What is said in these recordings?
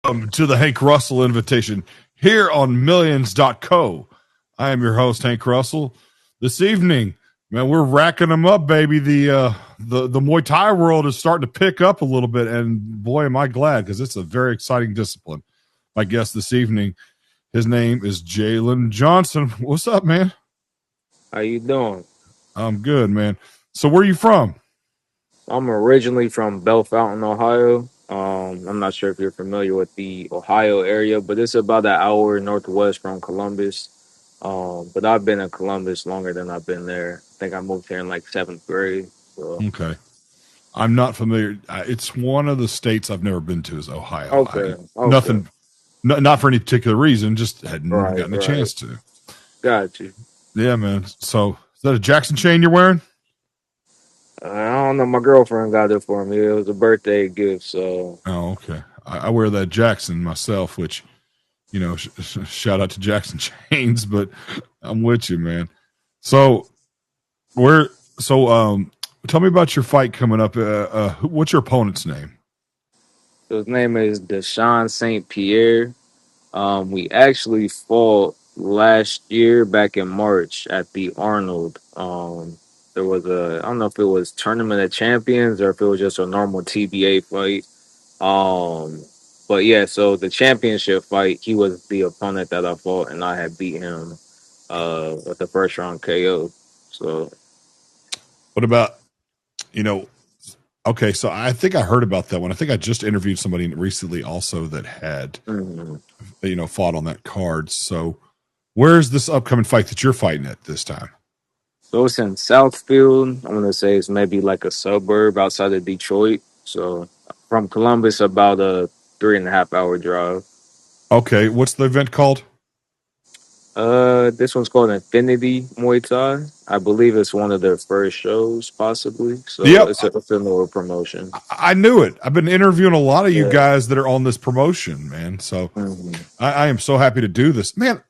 To the Hank Russell invitation here on millions.co. I am your host, Hank Russell. This evening, man, we're racking them up, baby. The Muay Thai world is starting to pick up a little bit, and boy, am I glad because it's a very exciting discipline. My guest this evening, his name is JayLon Johnson. What's up, man? How you doing? I'm good, man. So where are you from? I'm originally from Bellefontaine, Ohio. I'm not sure if you're familiar with the Ohio area, but it's about an hour northwest from Columbus. But I've been in Columbus longer than I've been there. I think I moved here in like seventh grade. So Okay. I'm not familiar. It's one of the states I've never been to is Ohio. okay, okay, Nothing, not for any particular reason, just had never right, gotten a right, chance to. got you. Yeah, man. So is that a Jackson chain you're wearing? I don't know. My girlfriend got it for me. It was a birthday gift, so Oh, okay. I wear that Jackson myself, which, shout out to Jackson chains, but I'm with you, man. So where, so, tell me about your fight coming up. What's your opponent's name? his name is Deshaun St. Pierre. We actually fought last year back in March at the Arnold. There was I don't know if it was Tournament of Champions or if it was just a normal TBA fight. Um, but yeah, so the championship fight, he was the opponent that I fought, and I had beat him with the first round KO. So What about, you know, okay, so I think I heard about that one. I think I just interviewed somebody recently also that had, mhm. fought on that card. So where's this upcoming fight that you're fighting at this time? So it's in Southfield. I'm gonna say it's maybe like a suburb outside of Detroit. So from Columbus, about a 3.5 hour drive. Okay, what's the event called? This one's called Infinity Muay Thai. I believe it's one of their first shows, possibly. So Yep, it's a newer promotion. I knew it. I've been interviewing a lot of you Yeah. guys that are on this promotion, man. So Mhm. I am so happy to do this, man.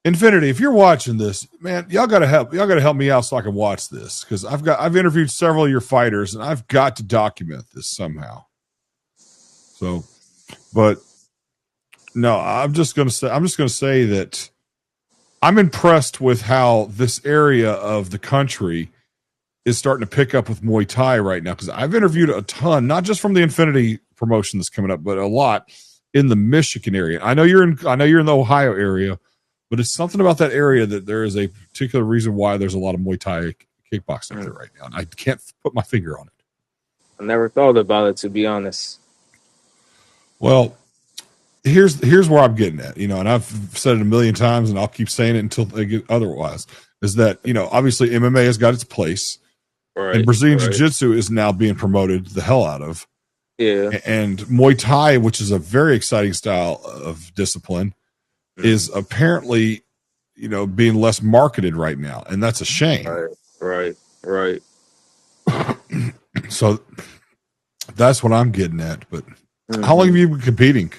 Infinity, if you're watching this, man, y'all gotta help. Y'all gotta help me out so I can watch this because I've interviewed several of your fighters and I've got to document this somehow. So, but no, I'm just gonna say that I'm impressed with how this area of the country is starting to pick up with Muay Thai right now because I've interviewed a ton, not just from the Infinity promotion that's coming up, but a lot in the Michigan area. I know you're in the Ohio area, but it's something about that area that there is a particular reason why there's a lot of Muay Thai kickboxing up there Mm. right now. And I can't put my finger on it. I never thought about it, to be honest. Well, here's where I'm getting at, and I've said it a million times and I'll keep saying it until they get otherwise, is that, obviously MMA has got its place and Right, Brazilian right. Jiu-Jitsu is now being promoted the hell out of. Yeah. And Muay Thai, which is a very exciting style of discipline, is Mhm. apparently, being less marketed right now. And that's a shame. Right, right, right. So that's what I'm getting at. But how long have Hmm. you been competing?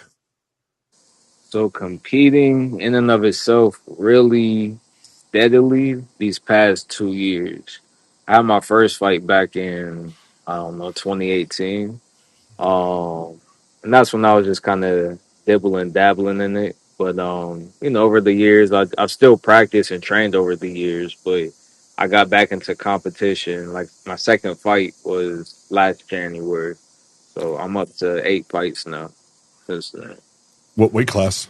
So competing in and of itself really steadily these past 2 years. I had my first fight back in, I don't know, 2018. And that's when I was just kind of dibbling, dabbling in it. But over the years, I've still practiced and trained over the years. But I got back into competition. Like my second fight was last January, so I'm up to 8 fights now since then. What weight class?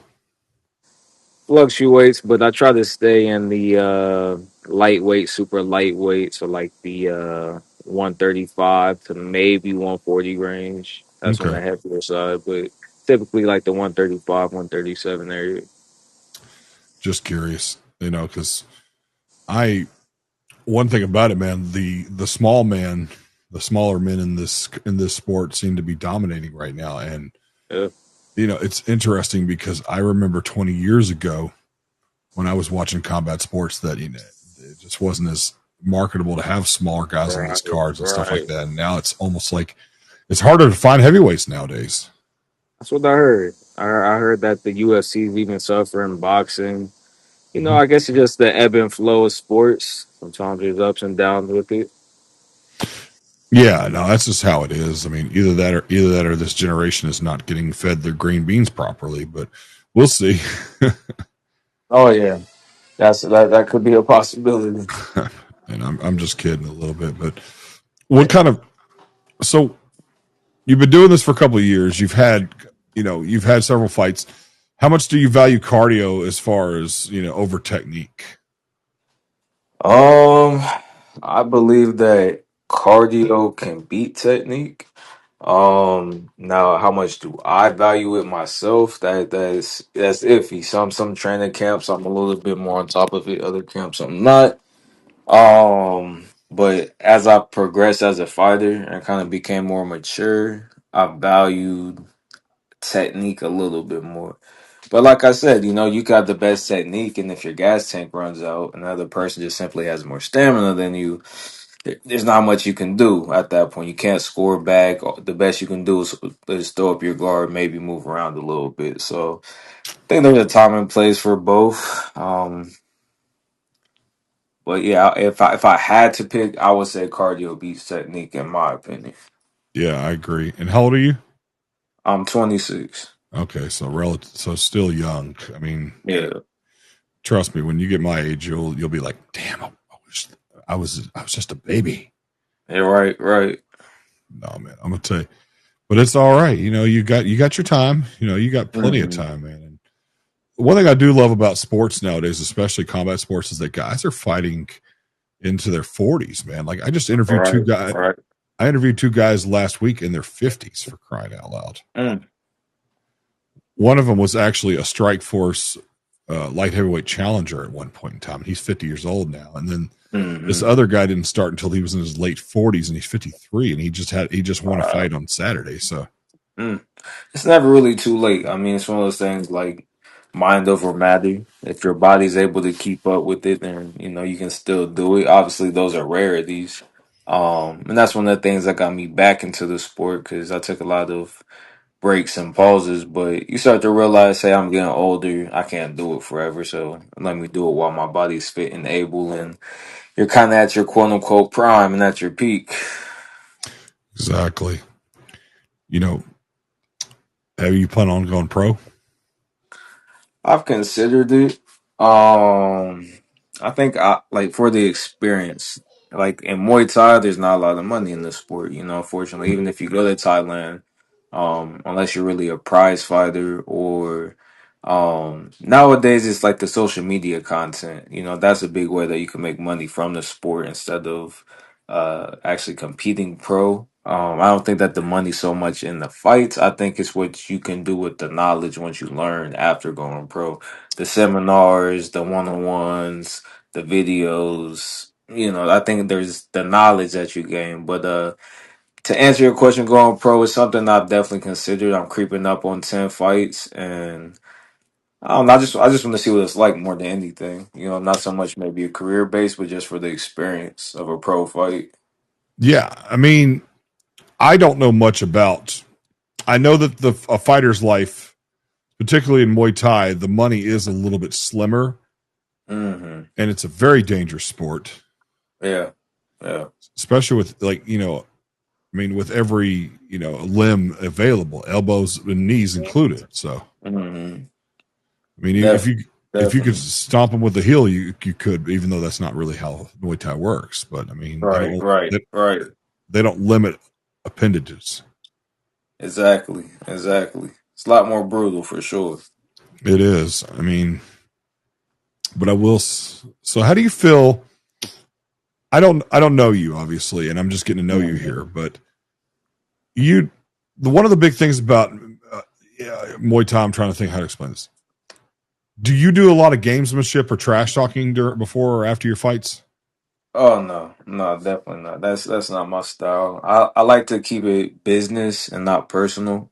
Fluctuates, but I try to stay in the lightweight, super lightweight, so like the 135 to maybe 140 range. That's on Okay. the heavier side, but typically like the 135, 137 area. Just curious, because I, one thing about it, man, the smaller men in this sport seem to be dominating right now. And, Yeah, it's interesting because I remember 20 years ago when I was watching combat sports that it just wasn't as marketable to have smaller guys on these right, cards and stuff like right. that. And now it's almost like it's harder to find heavyweights nowadays. That's what I heard. I heard that the UFC is even suffering boxing. Mhm. I guess it's just the ebb and flow of sports. Sometimes there's ups and downs with it. Yeah, no, that's just how it is. I mean, either that or this generation is not getting fed their green beans properly. But we'll see. Oh yeah, that could be a possibility. And I'm just kidding a little bit. But what kind of so you've been doing this for a couple of years. You've had several fights. How much do you value cardio as far as over technique? Um, I believe that cardio can beat technique. Now how much do I value it myself? That's iffy. Some training camps I'm a little bit more on top of it. Other camps I'm not. But as I progressed as a fighter and kind of became more mature, I valued technique a little bit more. But like I said, you got the best technique, and if your gas tank runs out, another person just simply has more stamina than you, there's not much you can do at that point. You can't score back. The best you can do is throw up your guard, maybe move around a little bit. So I think there's a time and place for both. But yeah, if I had to pick, I would say cardio beats technique in my opinion. Yeah, I agree. And how old are you? I'm 26. Okay, so still young. I mean, Yeah, trust me, when you get my age, you'll be like, damn, I was just a baby. yeah, right, right. No, man, I'm gonna tell you, but it's all right. You got your time. You got plenty of Hmm. time, man. And one thing I do love about sports nowadays, especially combat sports, is that guys are fighting into their 40s, man. Like I just interviewed two Right, guys. right. I interviewed two guys last week in their 50s for crying out loud. Mm, One of them was actually a Strike Force light heavyweight challenger at one point in time. He's 50 years old now. And then this hmm. other guy didn't start until he was in his late 40s, and he's 53, and he just won a Wow. fight on Saturday. So Mm. It's never really too late. I mean, it's one of those things like mind over matter. If your body's able to keep up with it, then you can still do it. Obviously, those are rarities. And that's one of the things that got me back into the sport because I took a lot of breaks and pauses. But you start to realize, hey, I'm getting older. I can't do it forever. So let me do it while my body's fit and able. And you're kind of at your quote unquote prime and at your peak. exactly. You know, have you plan on going pro? I've considered it. Um, I think I like for the experience. Like in Muay Thai, there's not a lot of money in the sport. Unfortunately, even if you go to Thailand, unless you're really a prize fighter or nowadays it's like the social media content. That's a big way that you can make money from the sport instead of actually competing pro. I don't think that the money's so much in the fights. I think it's what you can do with the knowledge once you learn after going pro. The seminars, the one-on-ones, the videos. I think there's the knowledge that you gain. But to answer your question, going pro is something I've definitely considered. I'm creeping up on 10 fights, and I don't know. I just want to see what it's like more than anything. Not so much maybe a career base, but just for the experience of a pro fight. Yeah, I mean, I don't know much about. I know that a fighter's life, particularly in Muay Thai, the money is a little bit slimmer, Hmm. and it's a very dangerous sport, Yeah, yeah, especially with I mean, with every limb available, elbows and knees included. So, hmm. I mean, if you could Definitely. stomp them with the heel, you could, even though that's not really how Muay Thai works. But I mean, Right, right, right. they don't limit appendages. Exactly, exactly. It's a lot more brutal for sure. It is. I mean, but I will. So, how do you feel? I don't know you obviously, and I'm just getting to know you here. Hmm. But you, one of the big things about yeah, Muay Thai, I'm trying to think how to explain this. Do you do a lot of gamesmanship or trash talking before or after your fights? Oh no, no, definitely not. That's not my style. I like to keep it business and not personal.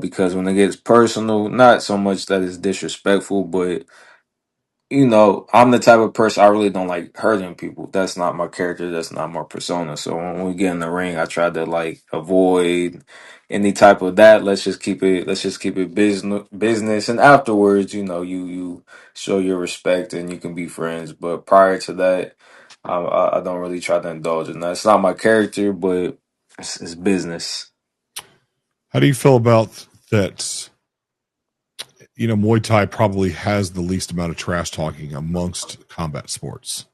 Because when it gets personal, not so much that it's disrespectful, but I'm the type of person I really don't like hurting people. That's not my character. That's not my persona. So when we get in the ring, I try to like avoid any type of that. Let's just keep it business. And afterwards, you show your respect and you can be friends. But prior to that, I don't really try to indulge in that. It's not my character, but it's business. How do you feel about that? Muay Thai probably has the least amount of trash talking amongst combat sports.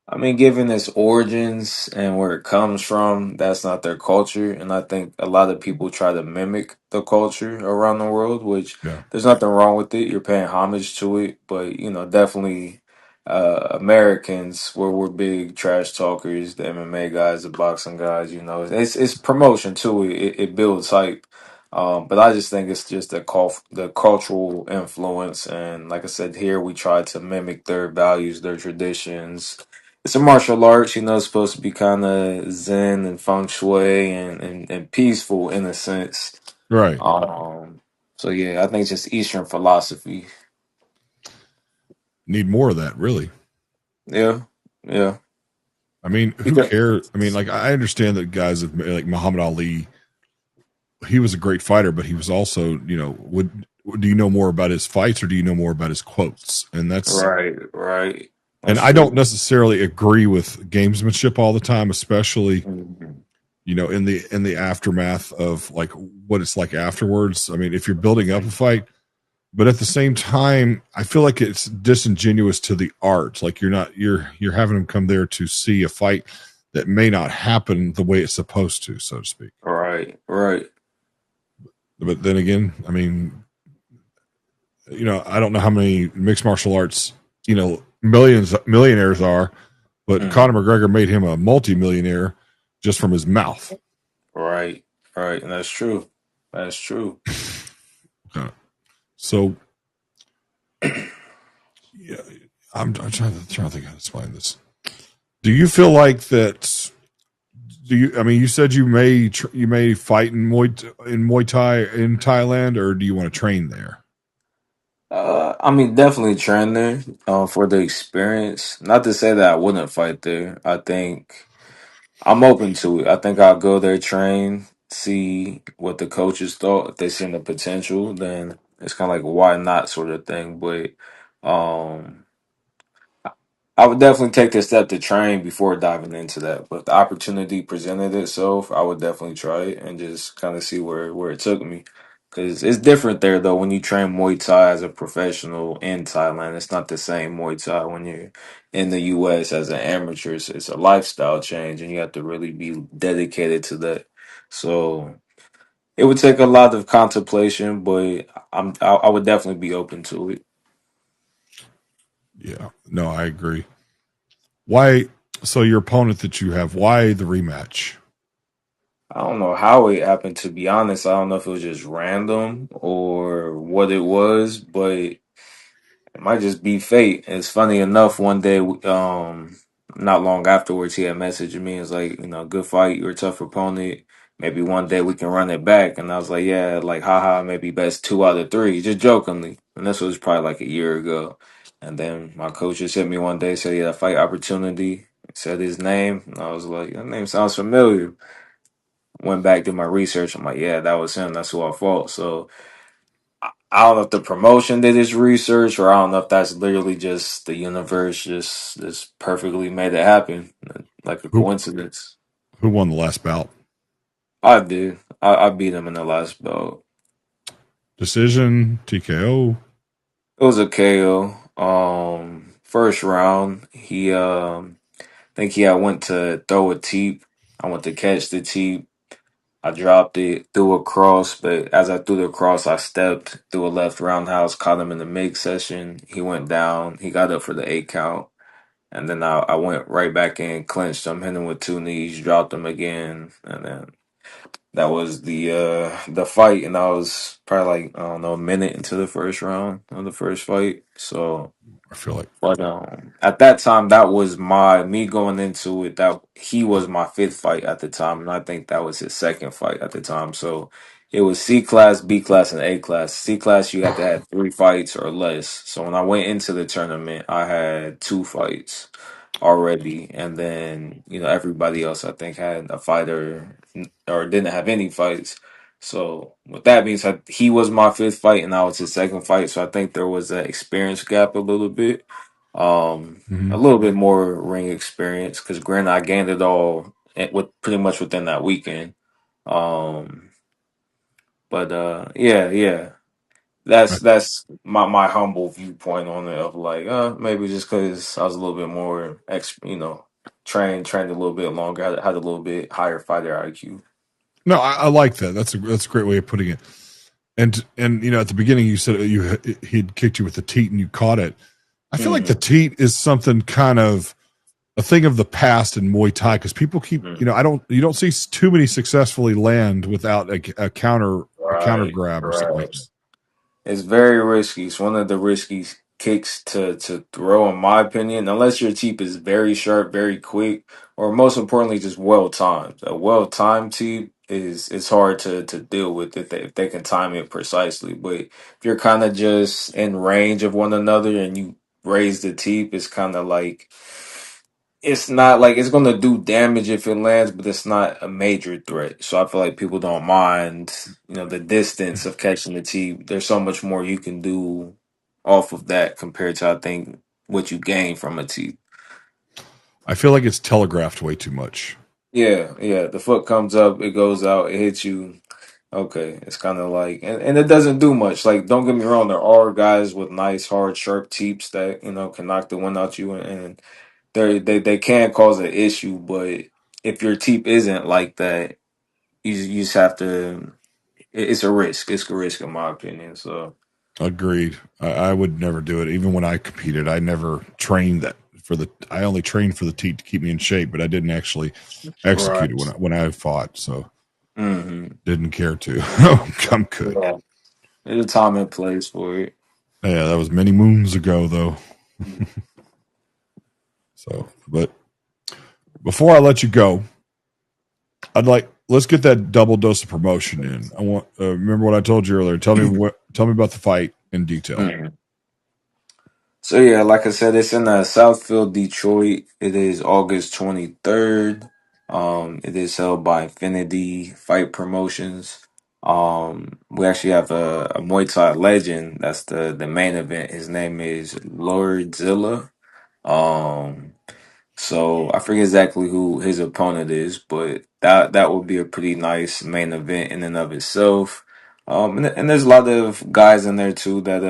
I mean, given its origins and where it comes from, that's not their culture. And I think a lot of people try to mimic the culture around the world, which Yeah. there's nothing wrong with it. You're paying homage to it. But, definitely Americans, we're big trash talkers, the MMA guys, the boxing guys, it's promotion too. It builds hype. But I just think it's just the cultural influence. And like I said, here we try to mimic their values, their traditions. It's a martial arts, it's supposed to be kind of zen and feng shui and peaceful in a sense. Right. Um, so yeah, I think it's just Eastern philosophy. Need more of that, really. Yeah, yeah, I mean, who because cares? I mean, like, I understand that guys like Muhammad Ali, he was a great fighter, but he was also, do you know more about his fights or do you know more about his quotes? right, right. And That's I don't true. necessarily agree with gamesmanship all the time, especially, Mhm. in the aftermath of like what it's like afterwards. I mean, if you're building up a fight, but at the same time, I feel like it's disingenuous to the art. Like you're having them come there to see a fight that may not happen the way it's supposed to, so to speak. Right, right. But then again, I mean, I don't know how many mixed martial arts, millionaires are, but Conor Mhm. McGregor made him a multimillionaire just from his mouth. Right, right. And that's true. That's true. Uh, So yeah, I'm trying to think how to explain this. Do you feel like that? Do you? I mean, you said you may fight in Muay Thai in Thailand, or do you want to train there? I mean, definitely train there for the experience. Not to say that I wouldn't fight there. I think I'm open to it. I think I'll go there, train, see what the coaches thought. If they seen the potential, then it's kind of like why not sort of thing. But um, I would definitely take the step to train before diving into that. But if the opportunity presented itself, I would definitely try it and just kind of see where it took me. Because it's different there, though, when you train Muay Thai as a professional in Thailand. It's not the same Muay Thai when you're in the US as an amateur. It's a lifestyle change, and you have to really be dedicated to that. So it would take a lot of contemplation, but I would definitely be open to it. Yeah, no, I agree. Why? So your opponent that you have, why the rematch? I don't know how it happened, to be honest. I don't know if it was just random or what it was, but it might just be fate. It's funny enough, one day, not long afterwards, he had messaged me. It's like, good fight. You're a tough opponent. Maybe one day we can run it back. And I was like, yeah, like, haha, maybe best 2 out of 3, just jokingly. And this was probably like a year ago. And then my coach just hit me one day, said he had a fight opportunity, said his name. And I was like, that name sounds familiar. Went back, did my research. I'm like, yeah, that was him. That's who I fought. So I don't know if the promotion did his research, or I don't know if that's literally just the universe just perfectly made it happen, like a Who coincidence. who won the last bout? I did. I beat him in the last bout. Decision, TKO. It was a KO. First round, I think he had went to throw a teep. I went to catch the teep. I dropped it, threw a cross, but as I threw the cross, I stepped, threw a left roundhouse, caught him in the mid session. He went down. He got up for the 8 count. And then I went right back in, clinched him, hit him with 2 knees, dropped him again. And then that was the fight. And I was probably like, I don't know, a minute into the first round of the first fight. So I feel like but at that time, that was my me going into it. That he was my fifth fight at the time, and I think that was his second fight at the time. So it was C class, B class, and A class. C class, you had to have 3 fights or less. So when I went into the tournament, I had 2 fights already, and then everybody else I think had a fighter or didn't have any fights. So with that being said, he was my fifth fight, and I was his second fight. So I think there was an experience gap a little bit. A Mhm. little bit more ring experience because granted I gained it all with pretty much within that weekend. Um, but yeah. That's my humble viewpoint on it of like maybe just because I was a little bit more trained a little bit longer, had a little bit higher fighter IQ. No, I like that. That's a great way of putting it. And at the beginning you said he'd kicked you with the teat and you caught it. I feel like the Mm-hmm. teat is something kind of a thing of the past in Muay Thai because people keep you don't see too many successfully land without a counter Right, grab or something like right. that. It's very risky. It's one of the risky kicks to throw, in my opinion, unless your teep is very sharp, very quick, or most importantly, just well timed. A well timed teep is it's hard to deal with if they can time it precisely. But if you're kind of just in range of one another and you raise the teep, it's kind of like it's not like it's gonna do damage if it lands, but it's not a major threat. So I feel like people don't mind, the distance of catching the tee. There's so much more you can do off of that compared to I think what you gain from a tee. I feel like it's telegraphed way too much. Yeah, yeah. The foot comes up, it goes out, it hits you. Okay, it's kind of like, and it doesn't do much. Like, don't get me wrong, there are guys with nice, hard, sharp teeps that can knock the wind out you, and they can cause an issue, but if your teep isn't like that, you just have to. It's a risk. It's a risk, in my opinion. So Agreed. I would never do it. Even when I competed, I never trained that for the. I only trained for the teat to keep me in shape, but I didn't actually execute it right. when I fought. So Mm-hmm. didn't care to. I'm good. Yeah, there's a time and place for it. Yeah, that was many moons ago, though. So, but before I let you go, let's get that double dose of promotion in. I want remember what I told you earlier. Tell me about the fight in detail. Mhm. So yeah, like I said, it's in Southfield, Detroit. It is August 23rd. It is held by Infinity Fight Promotions. We actually have a Muay Thai legend. That's the main event. His name is Lordzilla. Um, so I forget exactly who his opponent is, but that would be a pretty nice main event in and of itself. And there's a lot of guys in there too that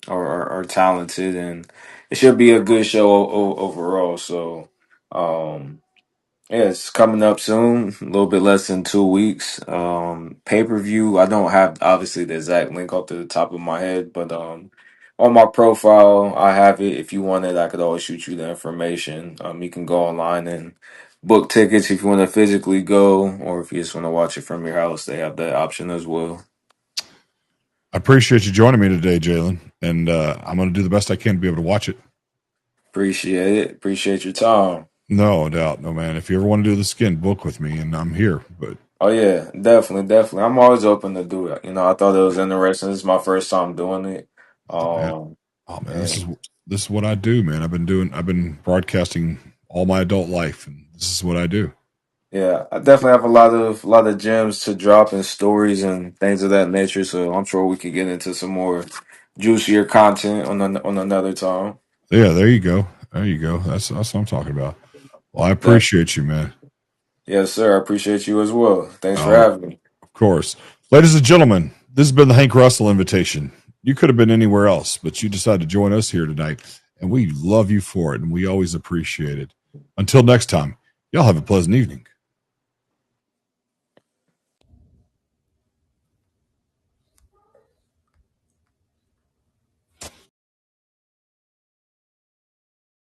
are talented, and it should be a good show overall. So, um, yeah, it's coming up soon, a little bit less than 2 weeks. Pay-per-view, I don't have obviously the exact link off to the top of my head, but on my profile, I have it. If you want it, I could always shoot you the information. You can go online and book tickets if you want to physically go, or if you just want to watch it from your house, they have that option as well. I appreciate you joining me today, Jalen, and I'm going to do the best I can to be able to watch it. Appreciate it. Appreciate your time. No doubt, no man. If you ever want to do the skin, book with me, and I'm here. But Oh yeah, definitely, definitely. I'm always open to do it. I thought it was interesting. This is my first time doing it. oh man, Um, oh man, and this is what I do, man. I've been broadcasting all my adult life, and this is what I do. yeah, I definitely have a lot of gems to drop and stories and things of that nature. So I'm sure we could get into some more juicier content on another time. Yeah, there you go. There you go. That's what I'm talking about. Well, I appreciate you, man. Yes, sir. I appreciate you as well. Thanks for Oh, having me. of course. Ladies and gentlemen, this has been the Hank Russell invitation. You could have been anywhere else, but you decided to join us here tonight, and we love you for it, and we always appreciate it. Until next time, y'all have a pleasant evening.